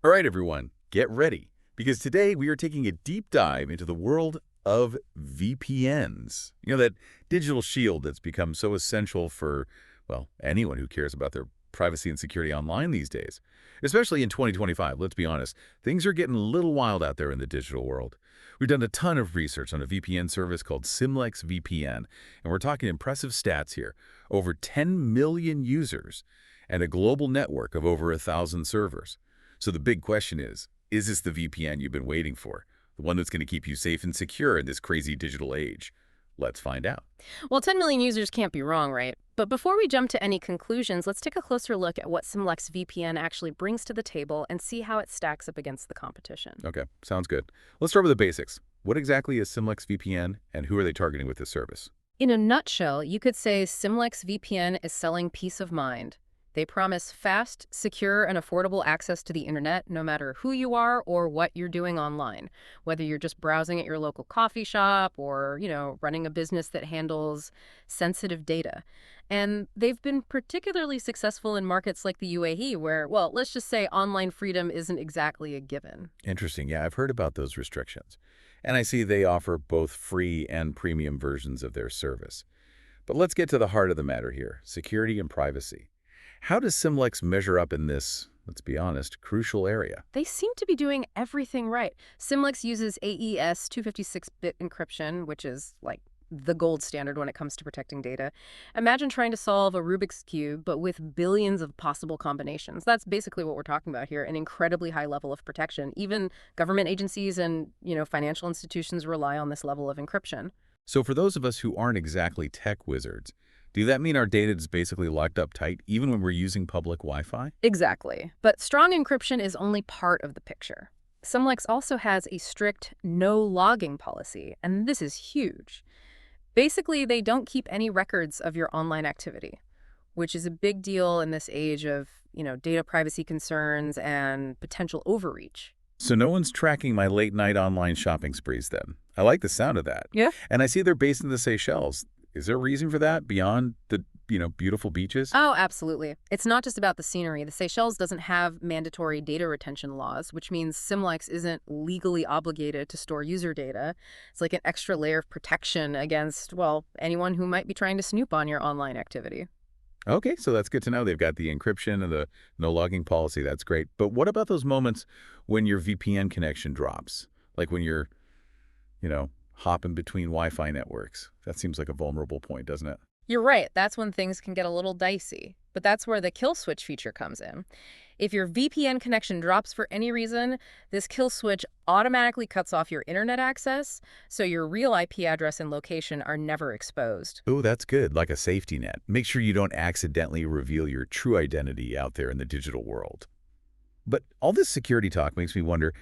All right, everyone, get ready, because today we are taking a deep dive into the world of VPNs. You know, that digital shield that's become so essential for, well, anyone who cares about their privacy and security online these days. Especially in 2025, let's be honest, things are getting a little wild out there in the digital world. We've done a ton of research on a VPN service called Symlex VPN, and we're talking impressive stats here. Over 10 million users and a global network of over 1,000 servers. So the big question is this the VPN you've been waiting for? The one that's going to keep you safe and secure in this crazy digital age? Let's find out. Well, 10 million users can't be wrong, right? But before we jump to any conclusions, let's take a closer look at what Symlex VPN actually brings to the table and see how it stacks up against the competition. Okay, sounds good. Let's start with the basics. What exactly is Symlex VPN, and who are they targeting with this service? In a nutshell, you could say Symlex VPN is selling peace of mind. They promise fast, secure, and affordable access to the internet no matter who you are or what you're doing online, whether you're just browsing at your local coffee shop or, running a business that handles sensitive data. And they've been particularly successful in markets like the UAE where, well, let's just say online freedom isn't exactly a given. Interesting. Yeah, I've heard about those restrictions. And I see they offer both free and premium versions of their service. But let's get to the heart of the matter here, security and privacy. How does Symlex measure up in this, let's be honest, crucial area? They seem to be doing everything right. Symlex uses AES 256-bit encryption, which is like the gold standard when it comes to protecting data. Imagine trying to solve a Rubik's Cube, but with billions of possible combinations. That's basically what we're talking about here, an incredibly high level of protection. Even government agencies and, financial institutions rely on this level of encryption. So for those of us who aren't exactly tech wizards, do that mean our data is basically locked up tight even when we're using public Wi-Fi? Exactly. But strong encryption is only part of the picture. Symlex also has a strict no logging policy, and this is huge. Basically, they don't keep any records of your online activity, which is a big deal in this age of, data privacy concerns and potential overreach. So no one's tracking my late-night online shopping sprees then. I like the sound of that. Yeah. And I see they're based in the Seychelles. Is there a reason for that beyond the, beautiful beaches? Oh, absolutely. It's not just about the scenery. The Seychelles doesn't have mandatory data retention laws, which means Symlex isn't legally obligated to store user data. It's like an extra layer of protection against, well, anyone who might be trying to snoop on your online activity. Okay, so that's good to know. They've got the encryption and the no logging policy. That's great. But what about those moments when your VPN connection drops? Like when you're, hopping between Wi-Fi networks. That seems like a vulnerable point, doesn't it? You're right. That's when things can get a little dicey. But that's where the kill switch feature comes in. If your VPN connection drops for any reason, this kill switch automatically cuts off your internet access, so your real IP address and location are never exposed. Oh, that's good, like a safety net. Make sure you don't accidentally reveal your true identity out there in the digital world. But all this security talk makes me wonder,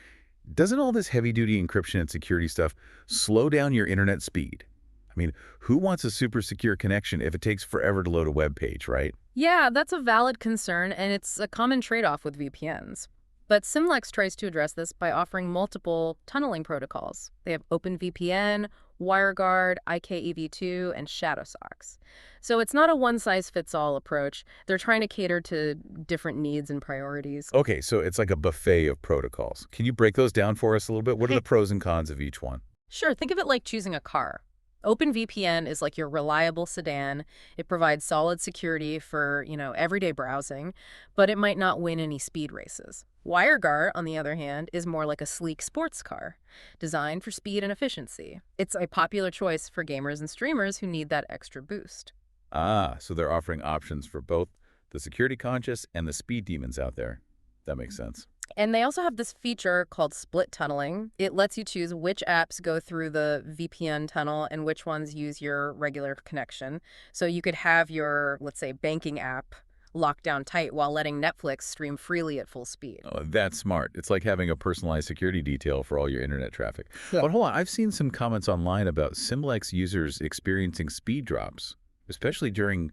doesn't all this heavy-duty encryption and security stuff slow down your internet speed? I mean, who wants a super secure connection if it takes forever to load a web page, right? Yeah, that's a valid concern, and it's a common trade-off with VPNs. But Symlex tries to address this by offering multiple tunneling protocols. They have OpenVPN, WireGuard, IKEv2, and ShadowSox. So it's not a one-size-fits-all approach. They're trying to cater to different needs and priorities. Okay, so it's like a buffet of protocols. Can you break those down for us a little bit? What are the pros and cons of each one? Sure, think of it like choosing a car. OpenVPN is like your reliable sedan. It provides solid security for, everyday browsing, but it might not win any speed races. WireGuard, on the other hand, is more like a sleek sports car, designed for speed and efficiency. It's a popular choice for gamers and streamers who need that extra boost. Ah, so they're offering options for both the security conscious and the speed demons out there. That makes sense. And they also have this feature called split tunneling. It lets you choose which apps go through the VPN tunnel and which ones use your regular connection. So you could have your, let's say, banking app locked down tight while letting Netflix stream freely at full speed. Oh, that's smart. It's like having a personalized security detail for all your internet traffic. Yeah. But hold on, I've seen some comments online about Symlex users experiencing speed drops, especially during,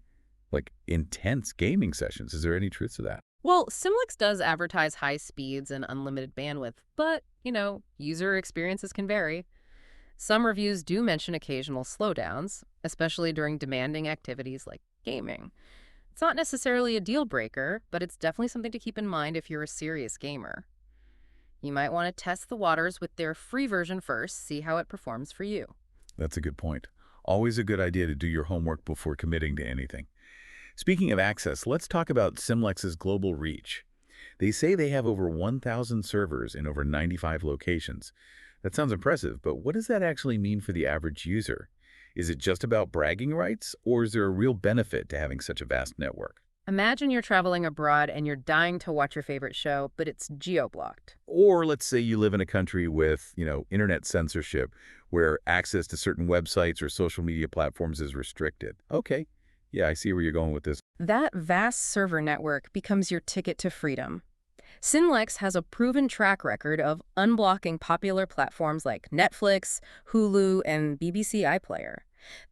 intense gaming sessions. Is there any truth to that? Well, Symlex does advertise high speeds and unlimited bandwidth, but, user experiences can vary. Some reviews do mention occasional slowdowns, especially during demanding activities like gaming. It's not necessarily a deal breaker, but it's definitely something to keep in mind if you're a serious gamer. You might want to test the waters with their free version first, see how it performs for you. That's a good point. Always a good idea to do your homework before committing to anything. Speaking of access, let's talk about Symlex's global reach. They say they have over 1,000 servers in over 95 locations. That sounds impressive, but what does that actually mean for the average user? Is it just about bragging rights, or is there a real benefit to having such a vast network? Imagine you're traveling abroad and you're dying to watch your favorite show, but it's geo-blocked. Or let's say you live in a country with, internet censorship, where access to certain websites or social media platforms is restricted. Okay, yeah, I see where you're going with this. That vast server network becomes your ticket to freedom. Symlex has a proven track record of unblocking popular platforms like Netflix, Hulu, and BBC iPlayer.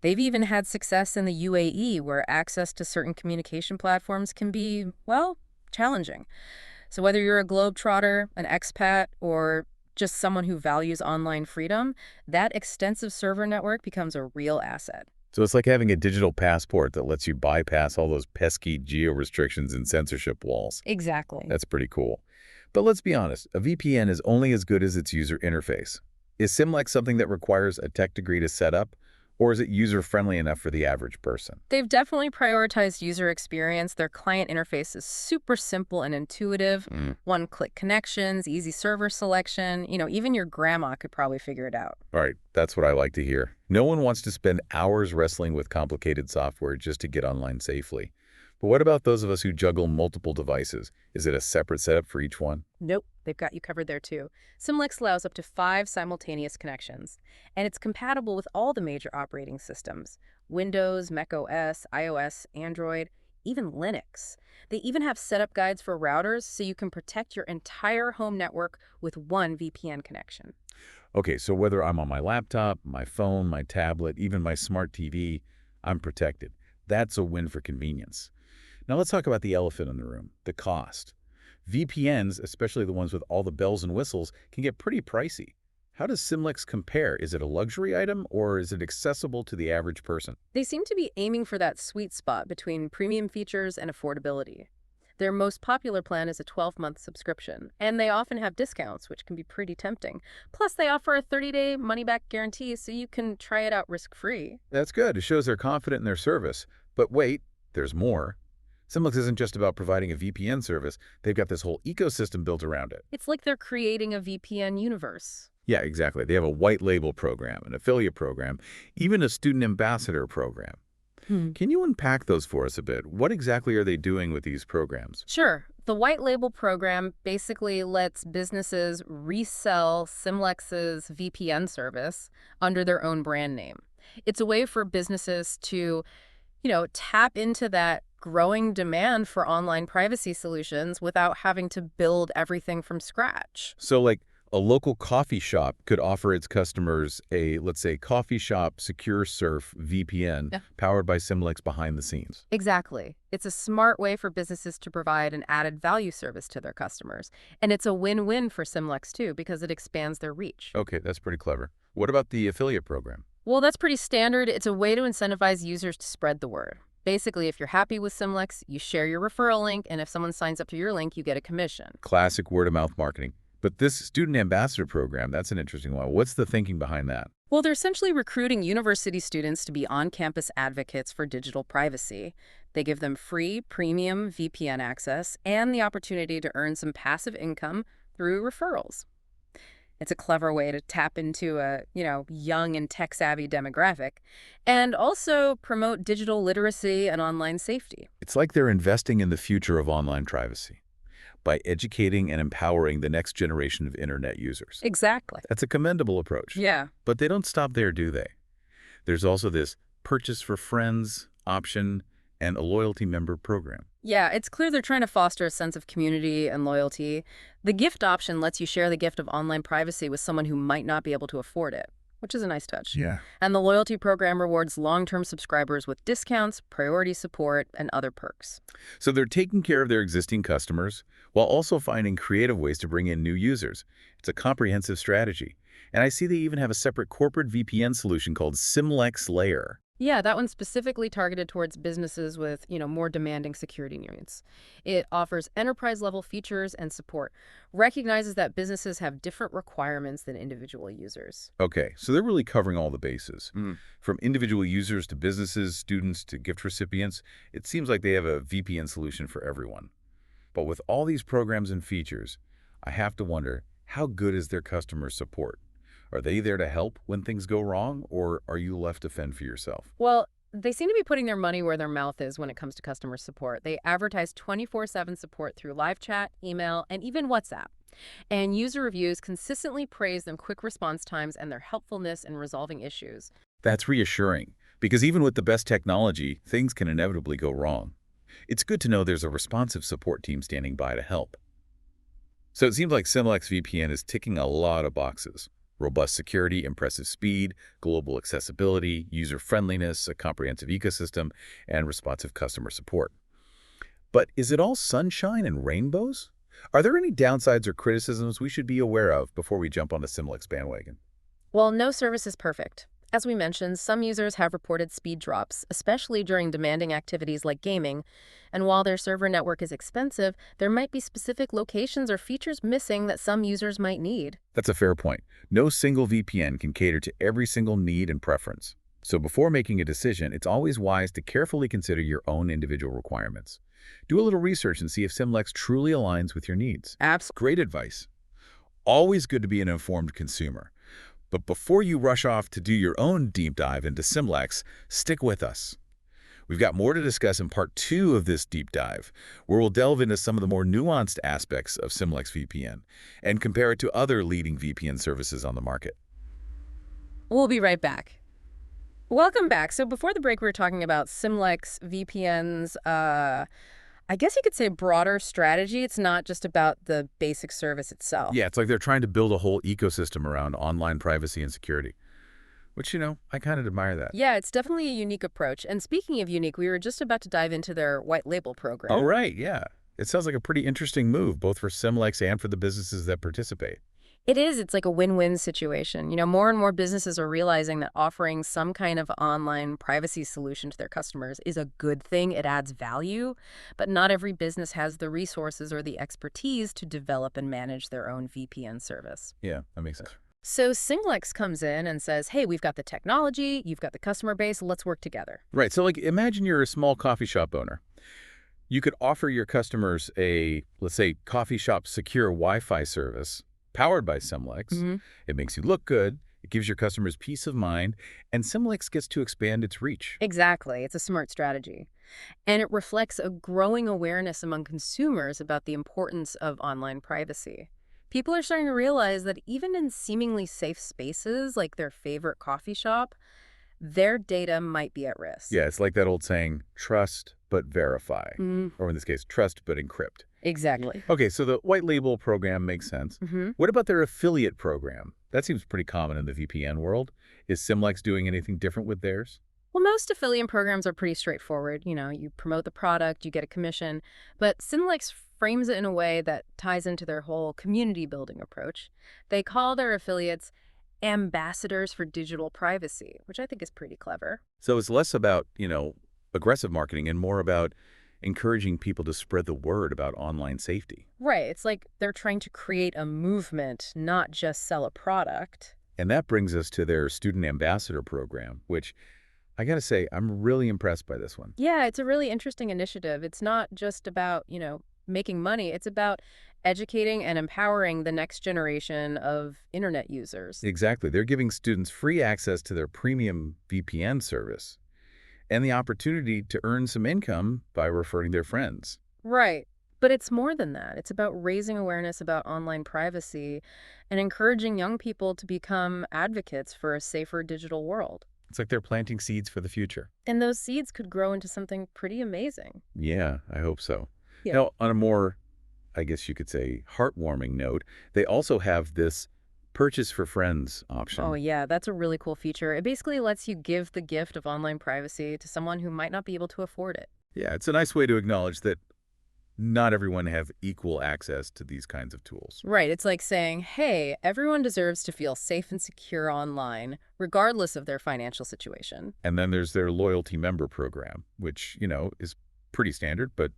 They've even had success in the UAE, where access to certain communication platforms can be, well, challenging. So whether you're a globetrotter, an expat, or just someone who values online freedom, that extensive server network becomes a real asset. So it's like having a digital passport that lets you bypass all those pesky geo-restrictions and censorship walls. Exactly. That's pretty cool. But let's be honest, a VPN is only as good as its user interface. Is Symlex something that requires a tech degree to set up, or is it user-friendly enough for the average person? They've definitely prioritized user experience. Their client interface is super simple and intuitive. One-click connections, easy server selection. Even your grandma could probably figure it out. All right, that's what I like to hear. No one wants to spend hours wrestling with complicated software just to get online safely. But what about those of us who juggle multiple devices? Is it a separate setup for each one? Nope, they've got you covered there too. Symlex allows up to 5 simultaneous connections, and it's compatible with all the major operating systems: Windows, macOS, iOS, Android, even Linux. They even have setup guides for routers so you can protect your entire home network with one VPN connection. Okay, so whether I'm on my laptop, my phone, my tablet, even my smart TV, I'm protected. That's a win for convenience. Now let's talk about the elephant in the room, the cost. VPNs, especially the ones with all the bells and whistles, can get pretty pricey. How does Symlex compare? Is it a luxury item, or is it accessible to the average person? They seem to be aiming for that sweet spot between premium features and affordability. Their most popular plan is a 12-month subscription, and they often have discounts, which can be pretty tempting. Plus, they offer a 30-day money-back guarantee, so you can try it out risk-free. That's good. It shows they're confident in their service. But wait, there's more. Symlex isn't just about providing a VPN service. They've got this whole ecosystem built around it. It's like they're creating a VPN universe. Yeah, exactly. They have a white label program, an affiliate program, even a student ambassador program. Can you unpack those for us a bit? What exactly are they doing with these programs? Sure. The white label program basically lets businesses resell Symlex's VPN service under their own brand name. It's a way for businesses to, tap into that growing demand for online privacy solutions without having to build everything from scratch. So like a local coffee shop could offer its customers a, let's say, coffee shop secure surf VPN powered by Symlex behind the scenes. Exactly. It's a smart way for businesses to provide an added value service to their customers. And it's a win-win for Symlex too, because it expands their reach. Okay, that's pretty clever. What about the affiliate program? Well, that's pretty standard. It's a way to incentivize users to spread the word. Basically, if you're happy with Symlex, you share your referral link, and if someone signs up to your link, you get a commission. Classic word-of-mouth marketing. But this student ambassador program, that's an interesting one. What's the thinking behind that? Well, they're essentially recruiting university students to be on-campus advocates for digital privacy. They give them free, premium VPN access and the opportunity to earn some passive income through referrals. It's a clever way to tap into a, young and tech-savvy demographic, and also promote digital literacy and online safety. It's like they're investing in the future of online privacy by educating and empowering the next generation of internet users. Exactly. That's a commendable approach. Yeah. But they don't stop there, do they? There's also this purchase for friends option and a loyalty member program. Yeah, it's clear they're trying to foster a sense of community and loyalty. The gift option lets you share the gift of online privacy with someone who might not be able to afford it, which is a nice touch. Yeah. And the loyalty program rewards long-term subscribers with discounts, priority support, and other perks. So they're taking care of their existing customers while also finding creative ways to bring in new users. It's a comprehensive strategy. And I see they even have a separate corporate VPN solution called Symlex Layer. Yeah, that one's specifically targeted towards businesses with, more demanding security needs. It offers enterprise-level features and support, recognizes that businesses have different requirements than individual users. Okay, so they're really covering all the bases. From individual users to businesses, students to gift recipients, it seems like they have a VPN solution for everyone. But with all these programs and features, I have to wonder, how good is their customer support? Are they there to help when things go wrong, or are you left to fend for yourself? Well, they seem to be putting their money where their mouth is when it comes to customer support. They advertise 24/7 support through live chat, email, and even WhatsApp. And user reviews consistently praise their quick response times and their helpfulness in resolving issues. That's reassuring, because even with the best technology, things can inevitably go wrong. It's good to know there's a responsive support team standing by to help. So it seems like Symlex VPN is ticking a lot of boxes. Robust security, impressive speed, global accessibility, user-friendliness, a comprehensive ecosystem, and responsive customer support. But is it all sunshine and rainbows? Are there any downsides or criticisms we should be aware of before we jump on the Symlex bandwagon? Well, no service is perfect. As we mentioned, some users have reported speed drops, especially during demanding activities like gaming. And while their server network is expensive, there might be specific locations or features missing that some users might need. That's a fair point. No single VPN can cater to every single need and preference. So before making a decision, it's always wise to carefully consider your own individual requirements. Do a little research and see if Symlex truly aligns with your needs. Absolutely. Great advice. Always good to be an informed consumer. But before you rush off to do your own deep dive into Symlex, stick with us. We've got more to discuss in part 2 of this deep dive, where we'll delve into some of the more nuanced aspects of Symlex VPN and compare it to other leading VPN services on the market. We'll be right back. Welcome back. So before the break, we were talking about Symlex VPN's, I guess you could say broader strategy. It's not just about the basic service itself. Yeah, it's like they're trying to build a whole ecosystem around online privacy and security, which, I kind of admire that. Yeah, it's definitely a unique approach. And speaking of unique, we were just about to dive into their white label program. Oh, right, yeah. It sounds like a pretty interesting move, both for Symlex and for the businesses that participate. It is. It's like a win-win situation. More and more businesses are realizing that offering some kind of online privacy solution to their customers is a good thing. It adds value, but not every business has the resources or the expertise to develop and manage their own VPN service. Yeah, that makes sense. So Symlex comes in and says, hey, we've got the technology, you've got the customer base, let's work together. Right, so imagine you're a small coffee shop owner. You could offer your customers a, let's say, coffee shop secure Wi-Fi service powered by Symlex. It makes you look good, it gives your customers peace of mind, and Symlex gets to expand its reach. Exactly. It's a smart strategy. And it reflects a growing awareness among consumers about the importance of online privacy. People are starting to realize that even in seemingly safe spaces like their favorite coffee shop, their data might be at risk. Yeah, it's like that old saying, trust but verify. Or in this case, trust but encrypt. Exactly. Okay, so the white label program makes sense. What about their affiliate program? That seems pretty common in the VPN world. Is Symlex doing anything different with theirs? Well, most affiliate programs are pretty straightforward. You promote the product, you get a commission, but Symlex frames it in a way that ties into their whole community building approach. They call their affiliates ambassadors for digital privacy, which I think is pretty clever. So it's less about, aggressive marketing and more about encouraging people to spread the word about online safety. Right. It's like they're trying to create a movement, not just sell a product. And that brings us to their student ambassador program, which I got to say, I'm really impressed by this one. Yeah, it's a really interesting initiative. It's not just about, making money. It's about educating and empowering the next generation of internet users. Exactly. They're giving students free access to their premium VPN service and the opportunity to earn some income by referring their friends. Right. But it's more than that. It's about raising awareness about online privacy and encouraging young people to become advocates for a safer digital world. It's like they're planting seeds for the future. And those seeds could grow into something pretty amazing. Yeah, I hope so. Yeah. Now, on a more, I guess you could say, heartwarming note, they also have this purchase for friends option. Oh, yeah, that's a really cool feature. It basically lets you give the gift of online privacy to someone who might not be able to afford it. Yeah, it's a nice way to acknowledge that not everyone have equal access to these kinds of tools. Right. It's like saying, hey, everyone deserves to feel safe and secure online, regardless of their financial situation. And then there's their loyalty member program, which, is pretty standard, but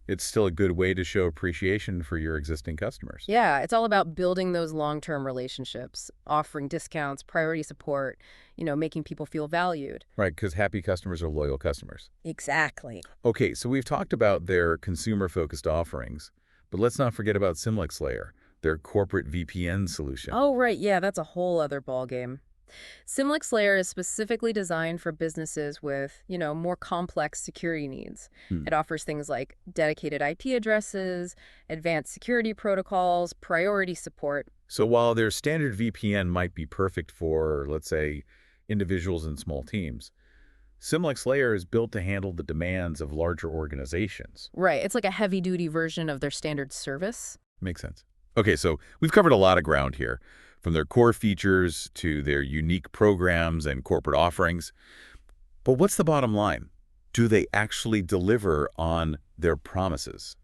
it's still a good way to show appreciation for your existing customers. Yeah, it's all about building those long-term relationships, offering discounts, priority support, making people feel valued. Right, because happy customers are loyal customers. Exactly. Okay, so we've talked about their consumer-focused offerings, but let's not forget about Symlex Layer, their corporate VPN solution. Oh, right. Yeah, that's a whole other ballgame. Symlex Layer is specifically designed for businesses with, more complex security needs. Hmm. It offers things like dedicated IP addresses, advanced security protocols, priority support. So while their standard VPN might be perfect for, let's say, individuals and small teams, Symlex Layer is built to handle the demands of larger organizations. Right, it's like a heavy-duty version of their standard service. Makes sense. Okay, so we've covered a lot of ground here, from their core features to their unique programs and corporate offerings. But what's the bottom line? Do they actually deliver on their promises?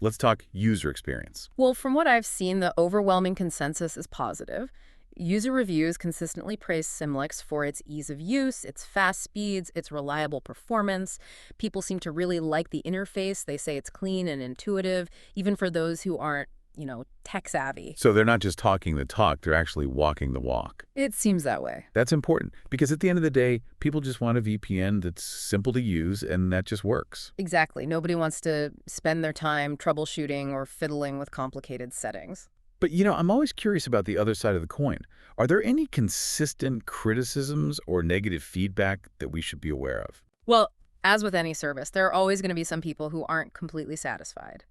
Let's talk user experience. Well, from what I've seen, the overwhelming consensus is positive. User reviews consistently praise Symlex for its ease of use, its fast speeds, its reliable performance. People seem to really like the interface. They say it's clean and intuitive, even for those who aren't, tech savvy. So they're not just talking the talk, they're actually walking the walk. It seems that way. That's important because at the end of the day, people just want a VPN that's simple to use and that just works. Exactly. Nobody wants to spend their time troubleshooting or fiddling with complicated settings. But, I'm always curious about the other side of the coin. Are there any consistent criticisms or negative feedback that we should be aware of? Well, as with any service, there are always going to be some people who aren't completely satisfied.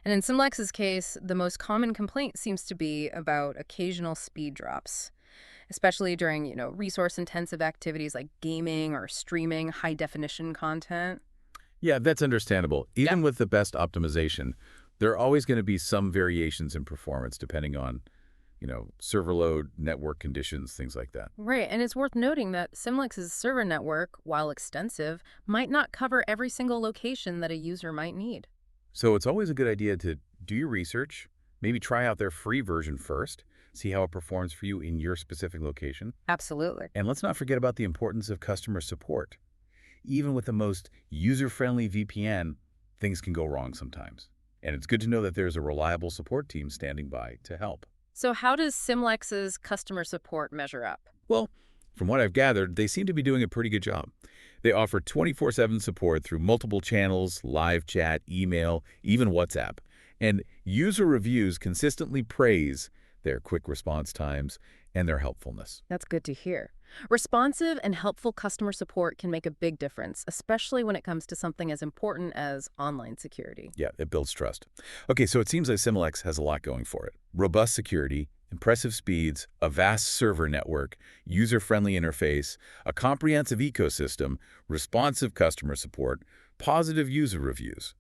And in Symlex's case, the most common complaint seems to be about occasional speed drops, especially during, resource-intensive activities like gaming or streaming high-definition content. Yeah, that's understandable. Even with the best optimization, there are always going to be some variations in performance depending on, server load, network conditions, things like that. Right, and it's worth noting that Symlex's server network, while extensive, might not cover every single location that a user might need. So it's always a good idea to do your research, maybe try out their free version first, see how it performs for you in your specific location. Absolutely. And let's not forget about the importance of customer support. Even with the most user-friendly VPN, things can go wrong sometimes. And it's good to know that there's a reliable support team standing by to help. So how does Symlex's customer support measure up? Well, from what I've gathered, they seem to be doing a pretty good job. They offer 24/7 support through multiple channels, live chat, email, even WhatsApp. And user reviews consistently praise their quick response times and their helpfulness. That's good to hear. Responsive and helpful customer support can make a big difference, especially when it comes to something as important as online security. Yeah, it builds trust. Okay, so it seems like Symlex has a lot going for it. Robust security, impressive speeds, a vast server network, user-friendly interface, a comprehensive ecosystem, responsive customer support, positive user reviews.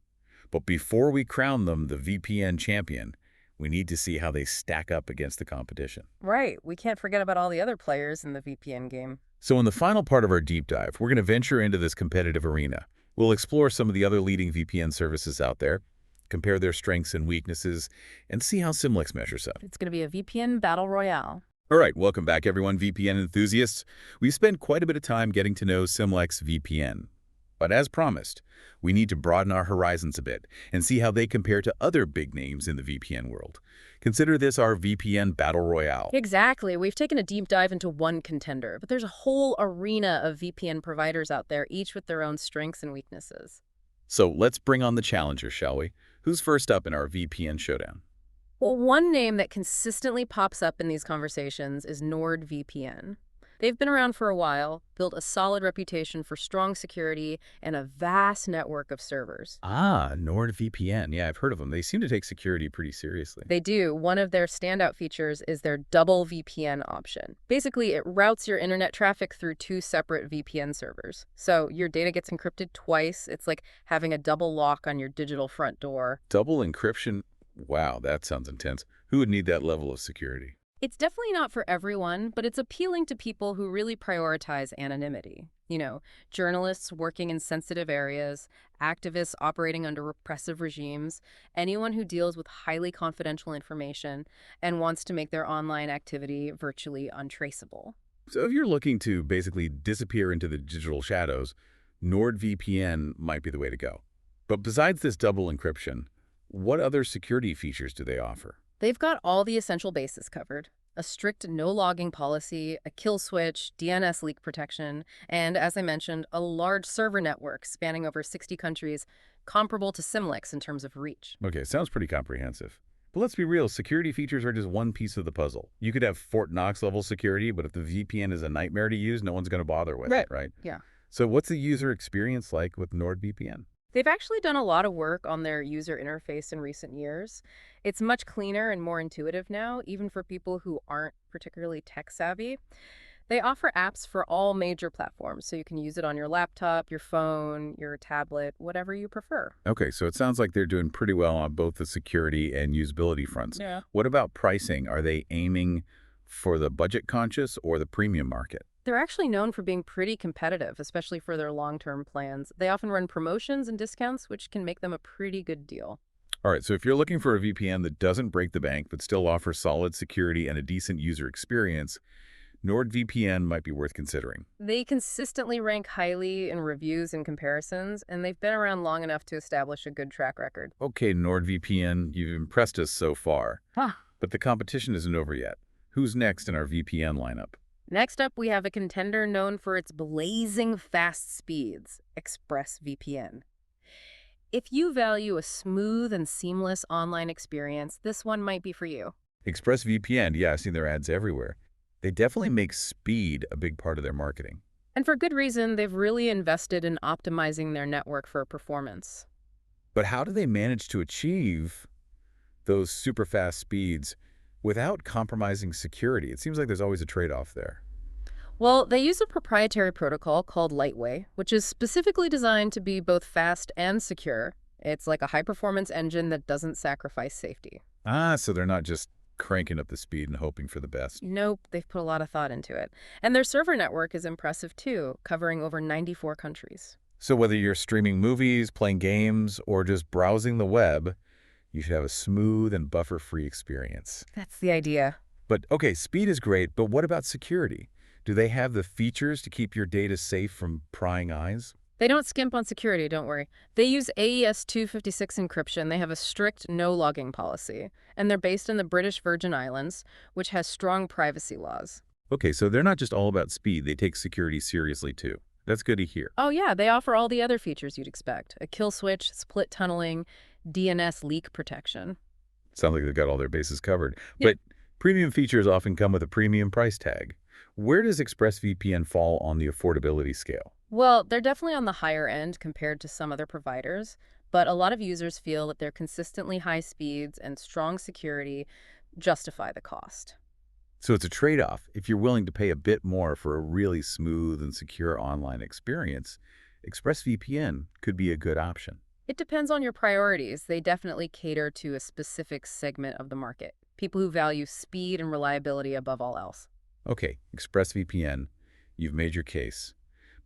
But before we crown them the VPN champion, we need to see how they stack up against the competition. Right. We can't forget about all the other players in the VPN game. So in the final part of our deep dive, we're going to venture into this competitive arena. We'll explore some of the other leading VPN services out there, compare their strengths and weaknesses, and see how Symlex measures up. It's going to be a VPN battle royale. All right, welcome back, everyone, VPN enthusiasts. We've spent quite a bit of time getting to know Symlex VPN. But as promised, we need to broaden our horizons a bit and see how they compare to other big names in the VPN world. Consider this our VPN battle royale. Exactly. We've taken a deep dive into one contender, but there's a whole arena of VPN providers out there, each with their own strengths and weaknesses. So let's bring on the challenger, shall we? Who's first up in our VPN showdown? Well, one name that consistently pops up in these conversations is NordVPN. They've been around for a while, built a solid reputation for strong security and a vast network of servers. Ah, NordVPN. Yeah, I've heard of them. They seem to take security pretty seriously. They do. One of their standout features is their double VPN option. Basically, it routes your internet traffic through two separate VPN servers. So your data gets encrypted twice. It's like having a double lock on your digital front door. Double encryption? Wow, that sounds intense. Who would need that level of security? It's definitely not for everyone, but it's appealing to people who really prioritize anonymity. Journalists working in sensitive areas, activists operating under repressive regimes, anyone who deals with highly confidential information and wants to make their online activity virtually untraceable. So if you're looking to basically disappear into the digital shadows, NordVPN might be the way to go. But besides this double encryption, what other security features do they offer? They've got all the essential bases covered. A strict no logging policy, a kill switch, DNS leak protection, and as I mentioned, a large server network spanning over 60 countries, comparable to Symlex in terms of reach. Okay, sounds pretty comprehensive. But let's be real, security features are just one piece of the puzzle. You could have Fort Knox level security, but if the VPN is a nightmare to use, no one's going to bother with it, right? Yeah. So what's the user experience like with NordVPN? They've actually done a lot of work on their user interface in recent years. It's much cleaner and more intuitive now, even for people who aren't particularly tech savvy. They offer apps for all major platforms, so you can use it on your laptop, your phone, your tablet, whatever you prefer. Okay, so it sounds like they're doing pretty well on both the security and usability fronts. Yeah. What about pricing? Are they aiming for the budget conscious or the premium market? They're actually known for being pretty competitive, especially for their long-term plans. They often run promotions and discounts, which can make them a pretty good deal. All right, so if you're looking for a VPN that doesn't break the bank but still offers solid security and a decent user experience, NordVPN might be worth considering. They consistently rank highly in reviews and comparisons, and they've been around long enough to establish a good track record. Okay, NordVPN, you've impressed us so far, Huh. but the competition isn't over yet. Who's next in our VPN lineup? Next up, we have a contender known for its blazing fast speeds, ExpressVPN. If you value a smooth and seamless online experience, this one might be for you. ExpressVPN, yeah, I've seen their ads everywhere. They definitely make speed a big part of their marketing. And for good reason, they've really invested in optimizing their network for performance. But how do they manage to achieve those super fast speeds without compromising security? It seems like there's always a trade-off there. Well, they use a proprietary protocol called Lightway, which is specifically designed to be both fast and secure. It's like a high-performance engine that doesn't sacrifice safety. Ah, so they're not just cranking up the speed and hoping for the best. Nope, they've put a lot of thought into it. And their server network is impressive too, covering over 94 countries. So whether you're streaming movies, playing games, or just browsing the web, you should have a smooth and buffer-free experience. That's the idea. But okay, speed is great, but what about security? Do they have the features to keep your data safe from prying eyes? They don't skimp on security, don't worry. They use AES 256 encryption. They have a strict no-logging policy. And they're based in the British Virgin Islands, which has strong privacy laws. Okay, so they're not just all about speed, they take security seriously too. That's good to hear. Oh yeah, they offer all the other features you'd expect. A kill switch, split tunneling, DNS leak protection. Sounds like they've got all their bases covered. Yeah. But premium features often come with a premium price tag. Where does ExpressVPN fall on the affordability scale? Well, they're definitely on the higher end compared to some other providers, but a lot of users feel that their consistently high speeds and strong security justify the cost. So it's a trade-off. If you're willing to pay a bit more for a really smooth and secure online experience, ExpressVPN could be a good option. It depends on your priorities. They definitely cater to a specific segment of the market, people who value speed and reliability above all else. Okay, ExpressVPN, you've made your case.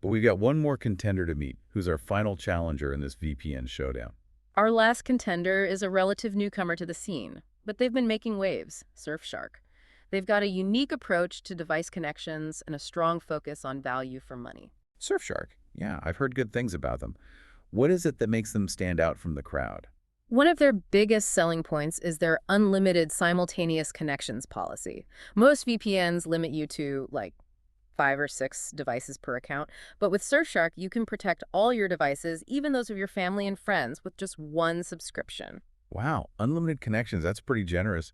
But we've got one more contender to meet, who's our final challenger in this VPN showdown. Our last contender is a relative newcomer to the scene, but they've been making waves, Surfshark. They've got a unique approach to device connections and a strong focus on value for money. Surfshark, yeah, I've heard good things about them. What is it that makes them stand out from the crowd? One of their biggest selling points is their unlimited simultaneous connections policy. Most VPNs limit you to, like, 5 or 6 devices per account, but with Surfshark, you can protect all your devices, even those of your family and friends, with just one subscription. Wow, unlimited connections, that's pretty generous.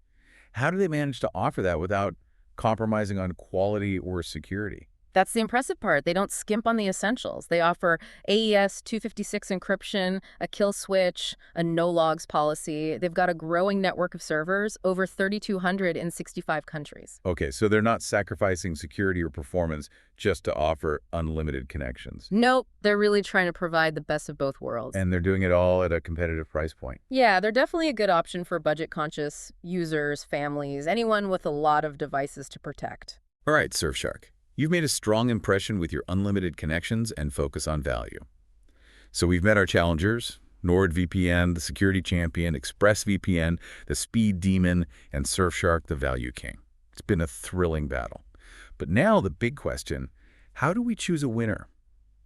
How do they manage to offer that without compromising on quality or security? That's the impressive part. They don't skimp on the essentials. They offer AES 256 encryption, a kill switch, a no logs policy. They've got a growing network of servers, over 3,200 in 65 countries. Okay, so they're not sacrificing security or performance just to offer unlimited connections. Nope, they're really trying to provide the best of both worlds. And they're doing it all at a competitive price point. Yeah, they're definitely a good option for budget-conscious users, families, anyone with a lot of devices to protect. All right, Surfshark. You've made a strong impression with your unlimited connections and focus on value. So we've met our challengers, NordVPN, the security champion, ExpressVPN, the speed demon, and Surfshark, the value king. It's been a thrilling battle. But now the big question, how do we choose a winner?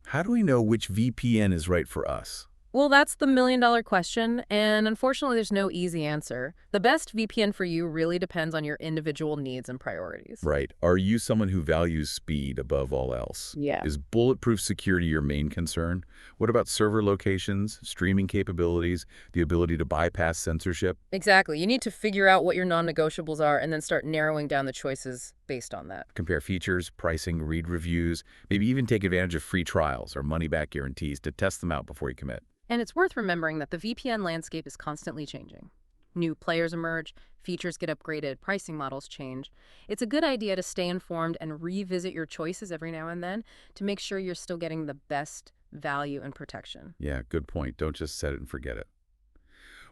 How do we know which VPN is right for us? Well, that's the million-dollar question, and unfortunately, there's no easy answer. The best VPN for you really depends on your individual needs and priorities. Right. Are you someone who values speed above all else? Yeah. Is bulletproof security your main concern? What about server locations, streaming capabilities, the ability to bypass censorship? Exactly. You need to figure out what your non-negotiables are and then start narrowing down the choices based on that. Compare features, pricing, read reviews, maybe even take advantage of free trials or money-back guarantees to test them out before you commit. And it's worth remembering that the VPN landscape is constantly changing. New players emerge, features get upgraded, pricing models change. It's a good idea to stay informed and revisit your choices every now and then to make sure you're still getting the best value and protection. Yeah, good point. Don't just set it and forget it.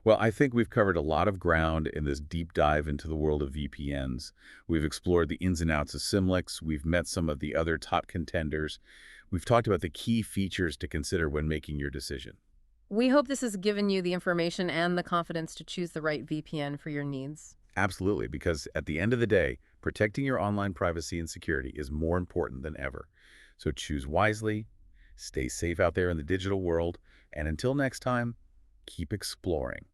Well, I think we've covered a lot of ground in this deep dive into the world of VPNs. We've explored the ins and outs of Symlex. We've met some of the other top contenders. We've talked about the key features to consider when making your decision. We hope this has given you the information and the confidence to choose the right VPN for your needs. Absolutely, because at the end of the day, protecting your online privacy and security is more important than ever. So choose wisely, stay safe out there in the digital world, and until next time, keep exploring.